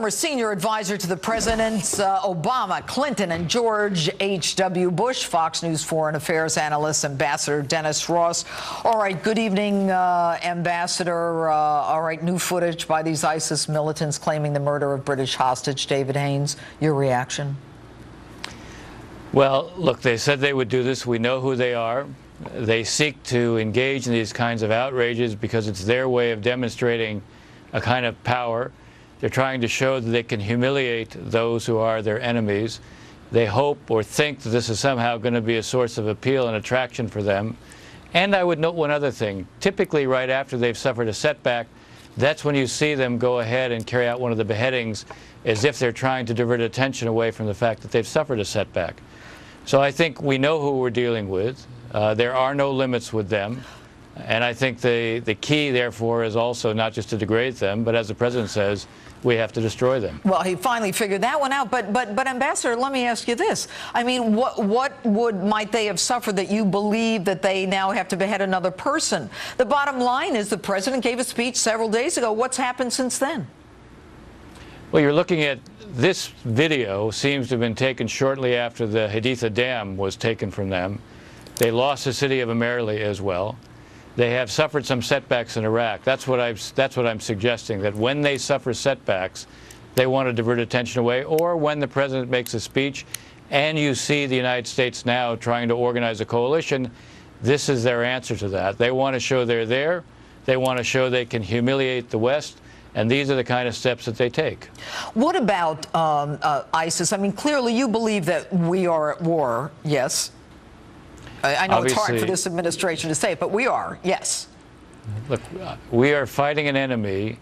former senior advisor to the presidents Obama, Clinton, and George H.W. Bush, Fox News foreign affairs analyst, Ambassador Dennis Ross. All right, good evening, Ambassador. All right, new footage by these ISIS militants claiming the murder of British hostage David Haines. Your reaction? Well, look, they said they would do this. We know who they are. They seek to engage in these kinds of outrages because it's their way of demonstrating a kind of power. They're trying to show that they can humiliate those who are their enemies. They hope or think that this is somehow going to be a source of appeal and attraction for them. And I would note one other thing. Typically, right after they've suffered a setback, that's when you see them go ahead and carry out one of the beheadings as if they're trying to divert attention away from the fact that they've suffered a setback. So I think we know who we're dealing with. There are no limits with them. And I think the key, therefore, is also not just to degrade them, but as the president says, we have to destroy them. Well, he finally figured that one out. But Ambassador, let me ask you this. I mean, what might they have suffered that you believe that they now have to behead another person? The bottom line is the president gave a speech several days ago. What's happened since then? Well, you're looking at this video seems to have been taken shortly after the Haditha Dam was taken from them. They lost the city of Amerli as well. They have suffered some setbacks in Iraq. That's what I'm suggesting, that when they suffer setbacks, they want to divert attention away, or when the president makes a speech and you see the United States now trying to organize a coalition, this is their answer to that. They want to show they're there. They want to show they can humiliate the West. And these are the kind of steps that they take. What about ISIS? I mean, clearly you believe that we are at war, yes? I know it's hard for this administration to say it, but we are, yes. Look, we are fighting an enemy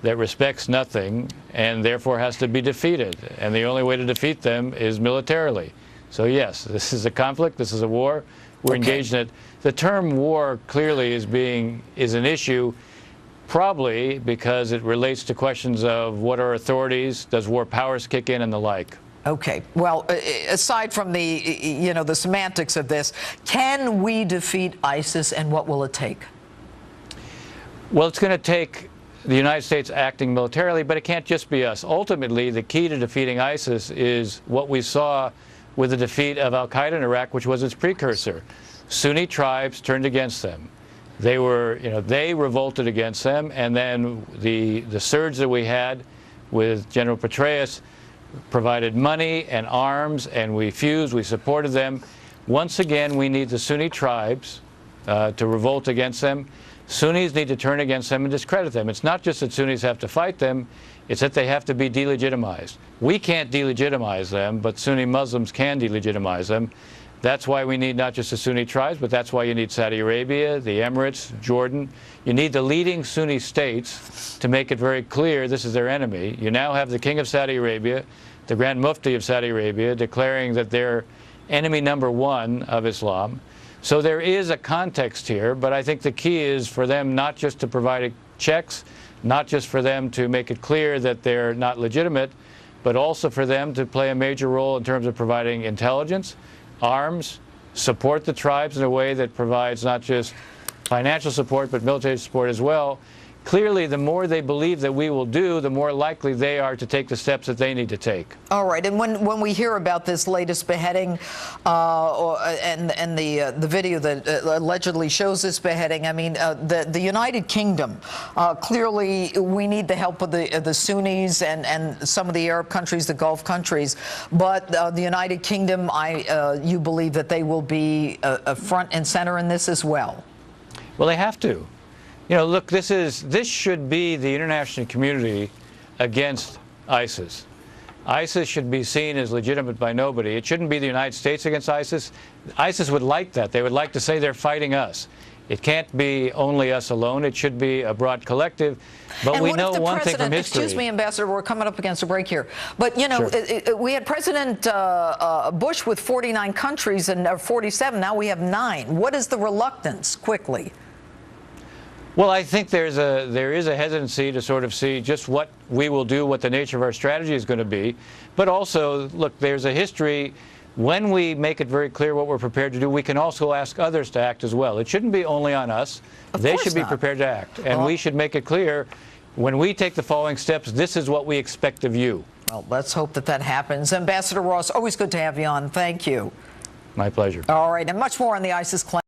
that respects nothing and therefore has to be defeated. And the only way to defeat them is militarily. So yes, this is a conflict, this is a war, we're engaged in it. The term war clearly is an issue, probably because it relates to questions of what are authorities, does war powers kick in, and the like. Okay. Well, aside from the, the semantics of this, can we defeat ISIS, and what will it take? Well, it's going to take the United States acting militarily, but it can't just be us. Ultimately, the key to defeating ISIS is what we saw with the defeat of al-Qaeda in Iraq, which was its precursor. Sunni tribes turned against them. They were, they revolted against them, and then the surge that we had with General Petraeus provided money and arms, and we fused, we supported them. Once again, we need the Sunni tribes to revolt against them. Sunnis need to turn against them and discredit them. It's not just that Sunnis have to fight them, it's that they have to be delegitimized. We can't delegitimize them, but Sunni Muslims can delegitimize them. That's why we need not just the Sunni tribes, but that's why you need Saudi Arabia, the Emirates, Jordan. You need the leading Sunni states to make it very clear this is their enemy. You now have the King of Saudi Arabia, the Grand Mufti of Saudi Arabia, declaring that they're enemy number one of Islam. So there is a context here, but I think the key is for them not just to provide checks, not just for them to make it clear that they're not legitimate, but also for them to play a major role in terms of providing intelligence, arms, support the tribes in a way that provides not just financial support, but military support as well. Clearly, the more they believe that we will do, the more likely they are to take the steps that they need to take. All right. And when we hear about this latest beheading and the video that allegedly shows this beheading, I mean, the United Kingdom, clearly we need the help of the Sunnis and some of the Arab countries, the Gulf countries. But the United Kingdom, you believe that they will be a front and center in this as well? Well, they have to. Look, this should be the international community against ISIS. ISIS should be seen as legitimate by nobody. It shouldn't be the United States against ISIS. ISIS would like that. They would like to say they're fighting us. It can't be only us alone. It should be a broad collective. But we know one thing from history. Excuse me, Ambassador, we're coming up against a break here. But, Sure. We had President Bush with 49 countries and 47. Now we have 9. What is the reluctance, quickly? Well, I think there is a hesitancy to sort of see just what we will do, what the nature of our strategy is going to be. But also, look, there's a history. When we make it very clear what we're prepared to do, we can also ask others to act as well. It shouldn't be only on us. They should be prepared to act. And we should make it clear when we take the following steps, this is what we expect of you. Well, let's hope that that happens. Ambassador Ross, always good to have you on. Thank you. My pleasure. All right, and much more on the ISIS claim.